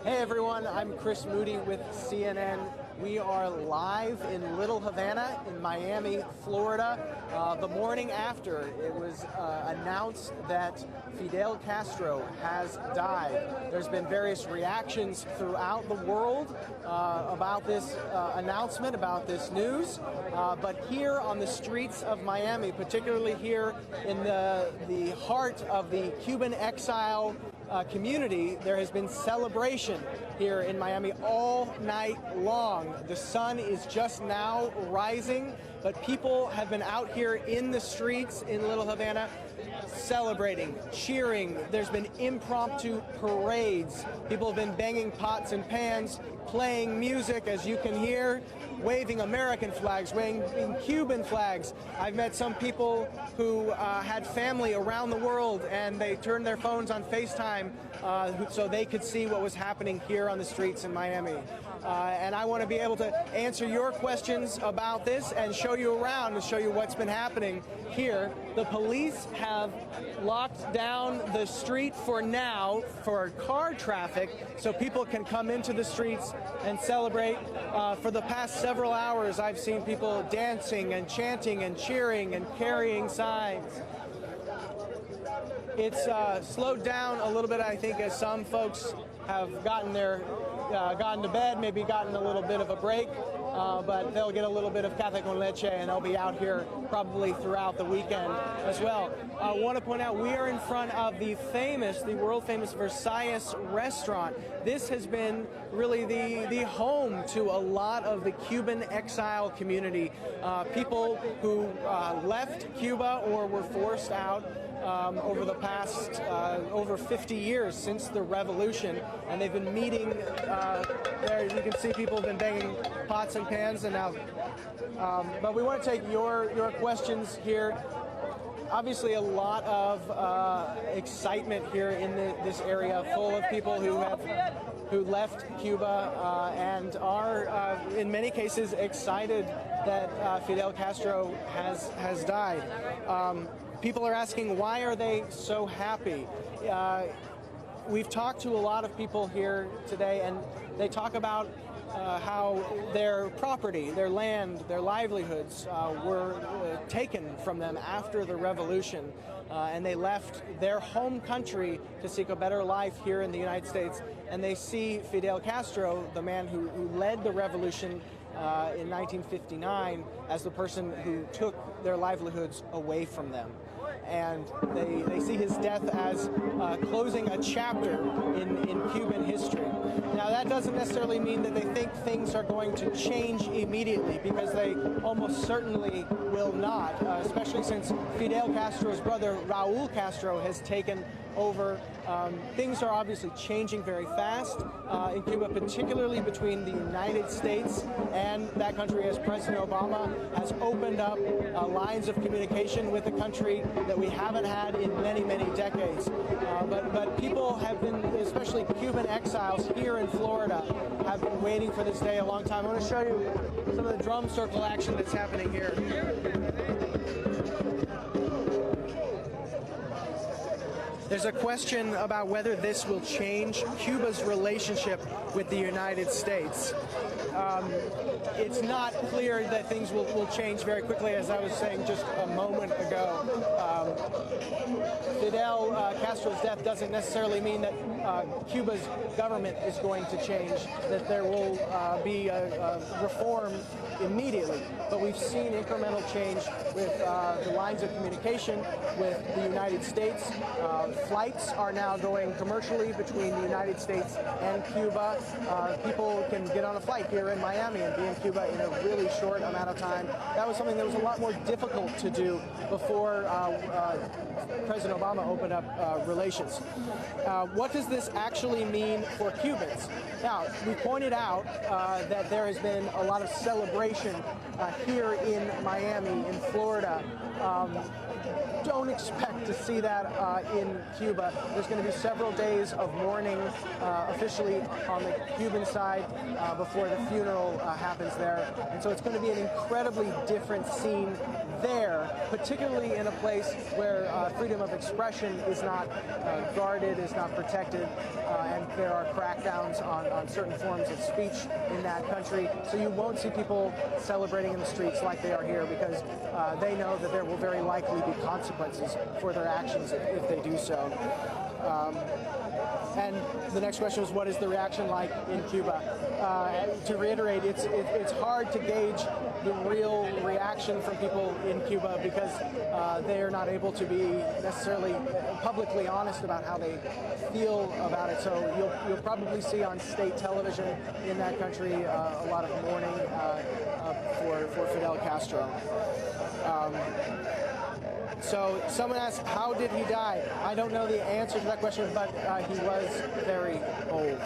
Hey everyone, I'm Chris Moody with CNN. We are live in Little Havana in Miami, Florida. The morning after it was announced that Fidel Castro has died. There's been various reactions throughout the world about this announcement, about this news. But here on the streets of Miami, particularly here in the heart of the Cuban exile community, there has been celebration here in Miami all night long. The sun is just now rising, but people have been out here in the streets in Little Havana celebrating, cheering. There's been impromptu parades. People have been banging pots and pans, playing music, as you can hear, waving American flags, waving Cuban flags. I've met some people who had family around the world, and they turned their phones on FaceTime so they could see what was happening here on the streets in Miami. And I want to be able to answer your questions about this and show you around and show you what's been happening here. The police have locked down the street for now for car traffic so people can come into the streets and celebrate. For the past several hours, I've seen people dancing and chanting and cheering and carrying signs. It's slowed down a little bit, I think, as some folks have gotten to bed, maybe gotten a little bit of a break, but they'll get a little bit of café con leche, and they'll be out here probably throughout the weekend as well. I want to point out we are in front of the world-famous Versailles restaurant. This has been really the home to a lot of the Cuban exile community, people who left Cuba or were forced out over the past over 50 years since the revolution, and they've been meeting there. You can see people have been banging pots and pans, and now. But we want to take your questions here. Obviously, a lot of excitement here in this area, full of people who left Cuba and are, in many cases, excited that Fidel Castro has died. People are asking, why are they so happy? We've talked to a lot of people here today, and they talk about how their property, their land, their livelihoods were taken from them after the revolution, and they left their home country to seek a better life here in the United States. And they see Fidel Castro, the man who led the revolution in 1959, as the person who took their livelihoods away from them. And they see his death as closing a chapter in Cuban history. Now, that doesn't necessarily mean that they think things are going to change immediately, because they almost certainly will not, especially since Fidel Castro's brother, Raul Castro, has taken over. Things are obviously changing very fast in Cuba, particularly between the United States and that country, as President Obama has opened up lines of communication with the country that we haven't had in many, many decades. But people have been, especially Cuban exiles here in Florida, have been waiting for this day a long time. I want to show you some of the drum circle action that's happening here. There's a question about whether this will change Cuba's relationship with the United States. It's not clear that things will change very quickly, as I was saying just a moment ago. Fidel Castro's death doesn't necessarily mean that Cuba's government is going to change, that there will be a reform immediately. But we've seen incremental change with the lines of communication with the United States. Flights are now going commercially between the United States and Cuba. People can get on a flight here in Miami and be in Cuba in a really short amount of time. That was something that was a lot more difficult to do before President Obama opened up relations. What does this actually mean for Cubans? Now, we pointed out that there has been a lot of celebration here in Miami, in Florida. Don't expect to see that in Cuba. There's going to be several days of mourning officially on the Cuban side before the funeral happens there. And so it's going to be an incredibly different scene there, particularly in a place where freedom of expression is not guarded, is not protected, and there are crackdowns on certain forms of speech in that country. So you won't see people celebrating in the streets like they are here, because they know that there will very likely be consequences for their actions if they do so. And the next question is, what is the reaction like in Cuba? To reiterate, it's hard to gauge the real reaction from people in Cuba, because they are not able to be necessarily publicly honest about how they feel about it. So you'll probably see on state television in that country a lot of mourning for Fidel Castro. So someone asked, how did he die? I don't know the answer to that question, but he was very old.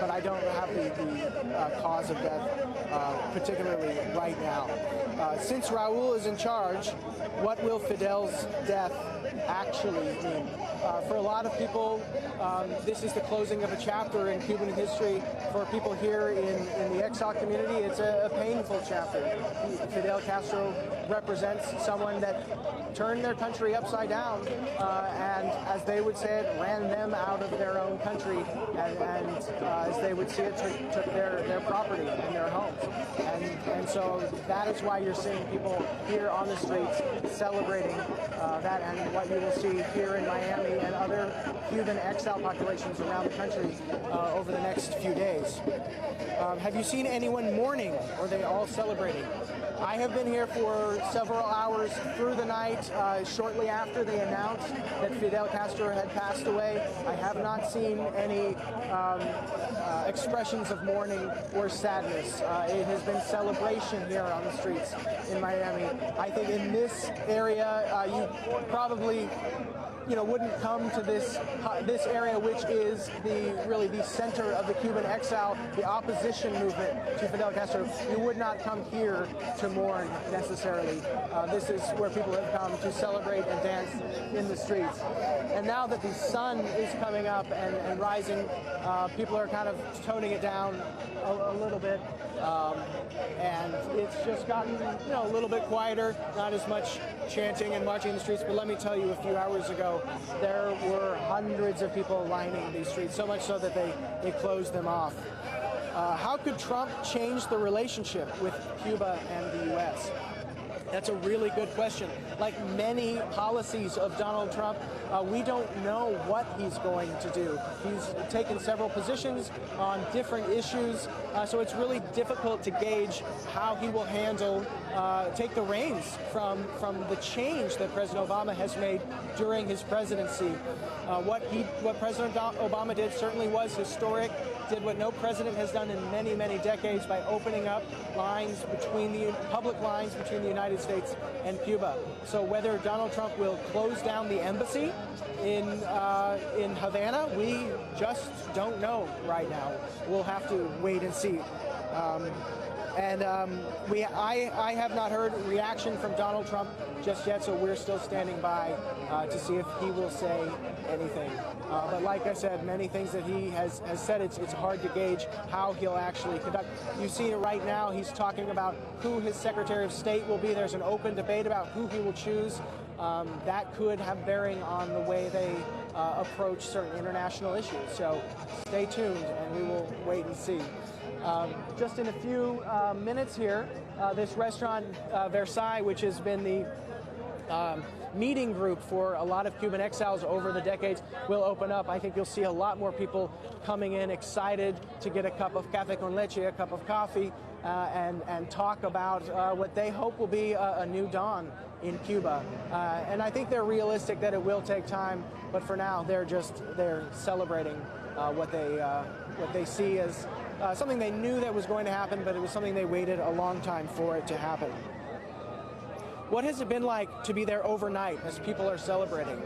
But I don't have the cause of death particularly right now. Since Raul is in charge, what will Fidel's death actually mean? For a lot of people, this is the closing of a chapter in Cuban history. For people here in the exile community, it's a painful chapter. Fidel Castro represents someone that turned their country upside down, and as they would say it, ran them out of their own country, and as they would see it, took their property and their homes. And so that is why you're seeing people here on the streets celebrating that, and what you will see here in Miami and other Cuban exile populations around the country over the next few days. Have you seen anyone mourning, or are they all celebrating? I have been here for several hours through the night, shortly after they announced that Fidel Castro had passed away. I have not seen any expressions of mourning or sadness. It has been celebration here on the streets in Miami. I think in this area, you probably wouldn't come to this area, which is really the center of the Cuban exile, the opposition movement to Fidel Castro. You would not come here to mourn necessarily. This is where people have come to celebrate and dance in the streets. And now that the sun is coming up and rising, people are kind of toning it down a little bit. And it's just gotten a little bit quieter, not as much chanting and marching in the streets. But let me tell you, a few hours ago, there were hundreds of people lining these streets, so much so that they closed them off. How could Trump change the relationship with Cuba and the U.S.? That's a really good question. Like many policies of Donald Trump, we don't know what he's going to do. He's taken several positions on different issues, so it's really difficult to gauge how he will handle, take the reins from the change that President Obama has made during his presidency. What President Obama did certainly was historic, did what no president has done in many, many decades by opening up lines public lines between the United States and Cuba. So whether Donald Trump will close down the embassy in Havana, we just don't know right now. We'll have to wait and see. I have not heard a reaction from Donald Trump just yet, so we're still standing by to see if he will say anything. But like I said, many things that he has said, it's hard to gauge how he'll actually conduct. You see it right now, he's talking about who his Secretary of State will be. There's an open debate about who he will choose. That could have bearing on the way they approach certain international issues. So stay tuned, and we will wait and see. Just in a few minutes here, this restaurant, Versailles, which has been the meeting group for a lot of Cuban exiles over the decades, will open up. I think you'll see a lot more people coming in excited to get a cup of café con leche, a cup of coffee, and talk about what they hope will be a new dawn in Cuba. And I think they're realistic that it will take time, but for now they're celebrating what they see as something they knew that was going to happen, but it was something they waited a long time for it to happen. What has it been like to be there overnight as people are celebrating?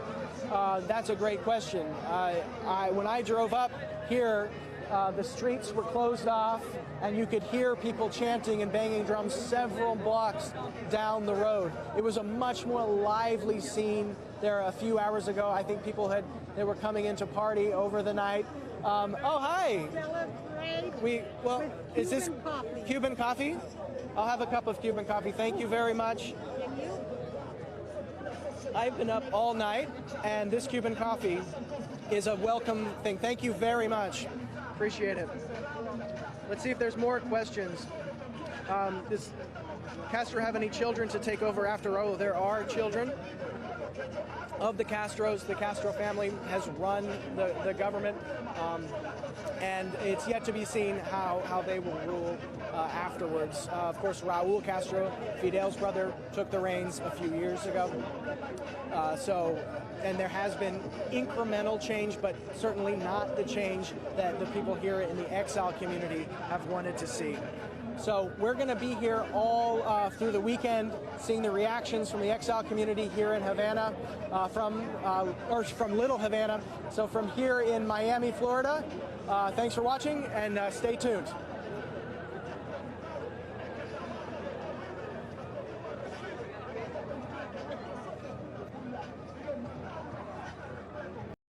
That's a great question. When I drove up here, the streets were closed off, and you could hear people chanting and banging drums several blocks down the road. It was a much more lively scene there a few hours ago. I think they were coming in to party over the night. Oh, hi. Is this Cuban coffee? I'll have a cup of Cuban coffee. Thank you very much. I've been up all night, and this Cuban coffee is a welcome thing. Thank you very much. Appreciate it. Let's see if there's more questions. Does Castro have any children to take over after? Oh, there are children of the Castros. The Castro family has run the government, and it's yet to be seen how they will rule afterwards. Of course, Raul Castro, Fidel's brother, took the reins a few years ago. And there has been incremental change, but certainly not the change that the people here in the exile community have wanted to see. So we're going to be here all through the weekend, seeing the reactions from the exile community here in Havana, from Little Havana. So from here in Miami, Florida, thanks for watching, and stay tuned.